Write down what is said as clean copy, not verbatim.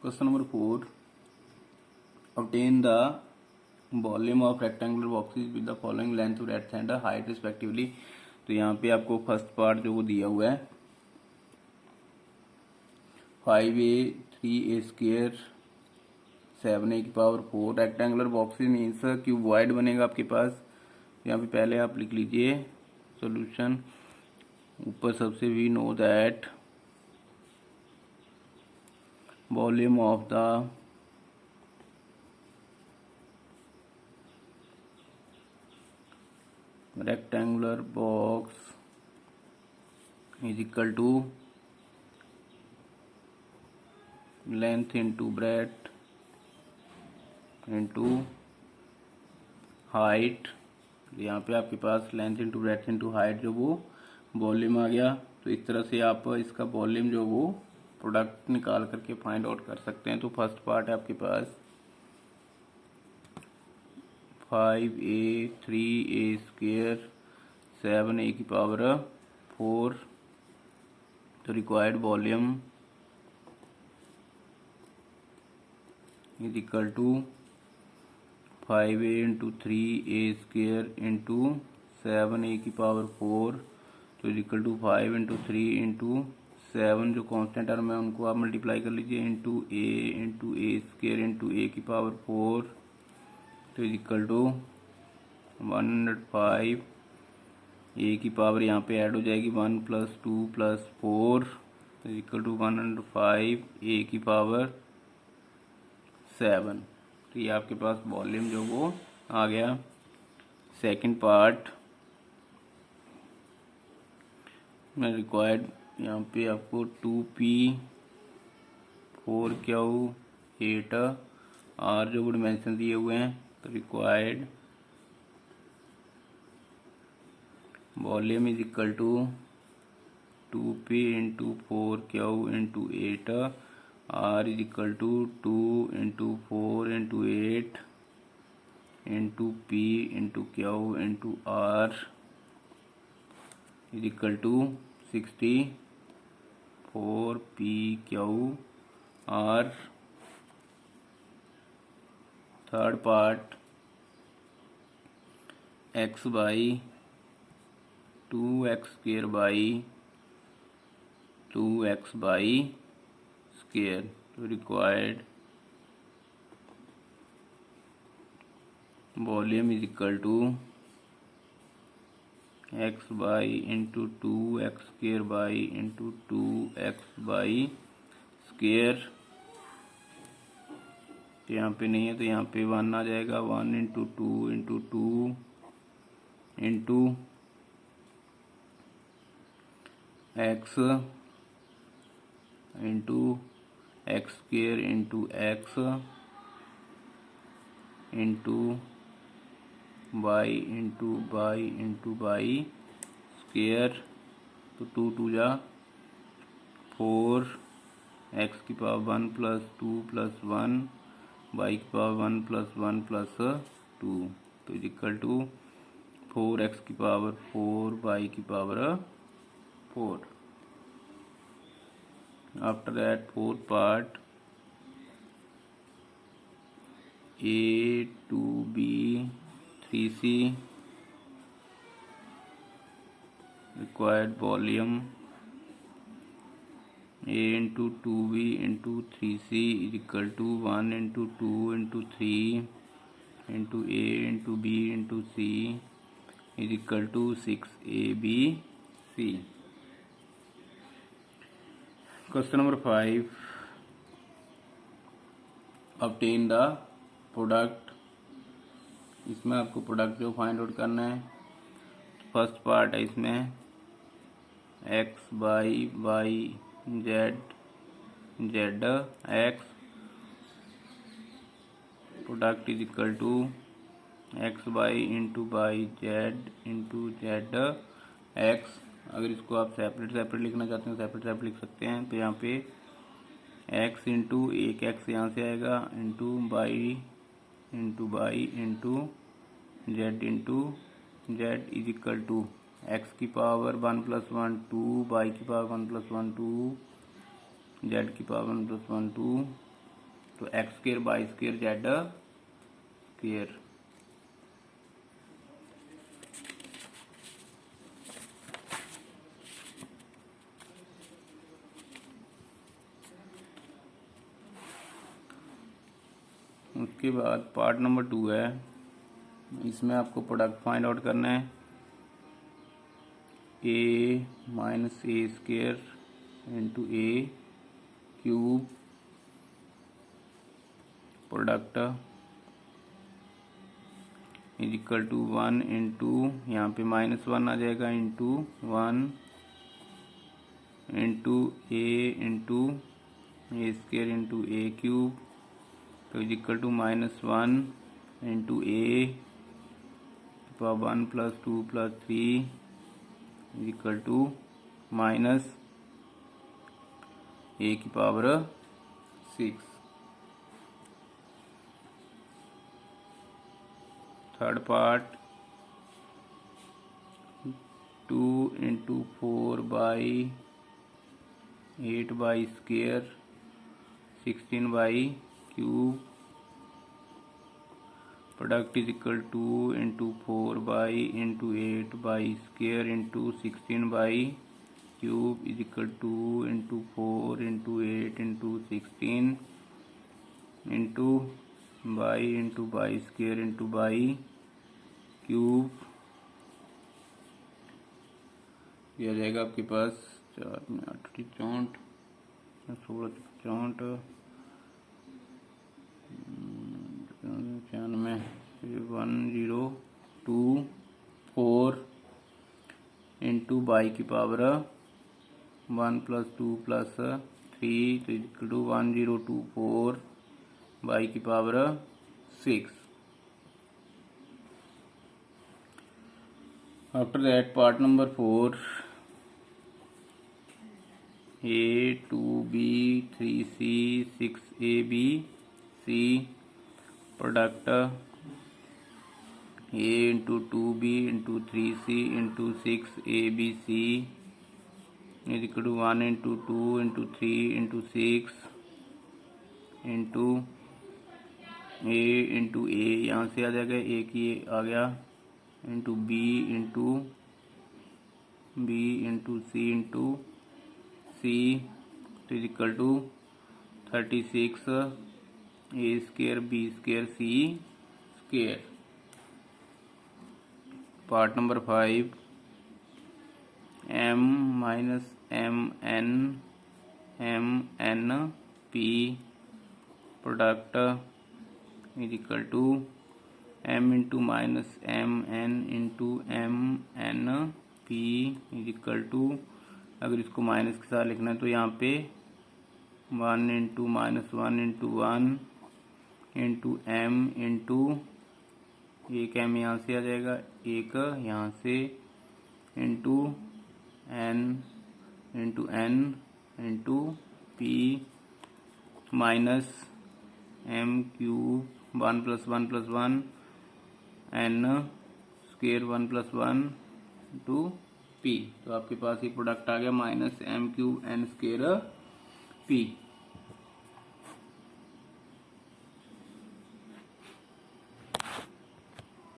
Question number 4, obtain the volume of rectangular boxes with the following length, breadth and height respectively। तो यहाँ पे आपको first part जो वो दिया हुआ है 5a 3a स्क्वायर 7a की power 4 rectangular boxes means cuboid बनेगा आपके पास। यहाँ पे पहले आप लिख लीजिए सॉल्यूशन। ऊपर सबसे we know that volume of the rectangular box is equal to length into breadth into height। यहाँ पे आपके पास length into breadth into height जो वो वॉल्यूम आ गया। तो इस तरह से आप इसका वॉल्यूम जो वो प्रोडक्ट निकाल करके फाइंड आउट कर सकते हैं। तो फर्स्ट पार्ट है आपके पास 5a 3a स्क्वायर 7a की पावर 4। तो required volume is equal to 5a into 3a square into 7a की पावर 4। तो is equal to 5 into 3 into 7 जो कांस्टेंट टर्म है उनको आप मल्टीप्लाई कर लीजिए into a square into a की पावर 4। तो इज इक्वल टू 105 ए की पावर यहाँ पे ऐड हो जाएगी 1 + 2 + 4। तो इक्वल टू 105 ए की पावर 7। तो ये आपके पास वॉल्यूम जो वो आ गया। सेकंड पार्ट में रिक्वायर्ड यहाँ पे आपको 2p 4q 8 आर जो वो डिमेंशन दिए हुए हैं। तो required volume is equal to 2p into 4q into 8 r is equal to 2 into 4 into 8 into p into q into r is equal to 64 p q r. Third part x by 2x square by 2x by square. तो required volume is equal to x by into 2x square by into 2x by square. तो यहाँ पे नहीं है तो यहाँ पे 1 आ जाएगा। 1 into 2 into 2 into x into x square into x into y into y into y square. तो 2 2 जा 4 एक्स की पावर 1 + 2 + 1 वाई की पावर 1 + 1 + 2। तो इज इक्वल टू 4x की पावर 4 वाई की power 4। After that fourth part a to b 3c required volume a into 2b into 3c is equal to 1 into 2 into 3 into a into b into c is equal to 6abc। Question number 5, obtain the product. इसमें आपको product जो find out करना है। First part है इसमें x by y z z x product is equal to x by into by z into z x. अगर इसको आप सेपरेट सेपरेट लिखना चाहते हैं सेपरेट सेपरेट लिख सकते हैं। तो यहाँ पे x इंटू एक x यहाँ से आएगा into by into z into z is equal to x की पावर 1 + 1 2 y की पावर 1 + 1 2 जेड की पावर 1 + 1 2 तो x square by square z square. उसके बाद पार्ट नंबर 2 है, इसमें आपको प्रोडक्ट फाइंड आउट करना है। A minus A square into A cube product is equal to 1 into, यहाँ पे -1 आ जाएगा, into 1 into A square into A cube, तो is equal to -1 into A power 1 + 2 + 3 is equal to minus A की power 6। Third part 2 into 4 by 8 by square 16 by cube product is equal to into 4 by into 8 by square into 16 by cube is equal to into 4 into 8 into 16 into by square into by cube. यह जाएगा आपके पास 4 में 8 64 16 64 1024 into by की power 1 + 2 + 3 तो equal to 1024 by की power 6। After that, part number 4, A 2B 3C 6AB C product A into 2B into 3C into 6ABC is equal to 1 into 2 into 3 into 6 into A into A, यहाँ से आ जाएगा A की आ गया, into b into c is equal to 36 a square b square c square. Part number 5 m minus m n p product is equal to m into -m n into m n p is equal to, अगर इसको minus के साथ लिखना है तो यहाँ पे 1 into -1 into 1 into m into एक m यहाँ से आ जाएगा, एक यहाँ से, into n into p minus m cube 1 + 1 + 1 n square 1 + 1 two p। तो आपके पास ये प्रोडक्ट आ गया -m³ n स्क्र p।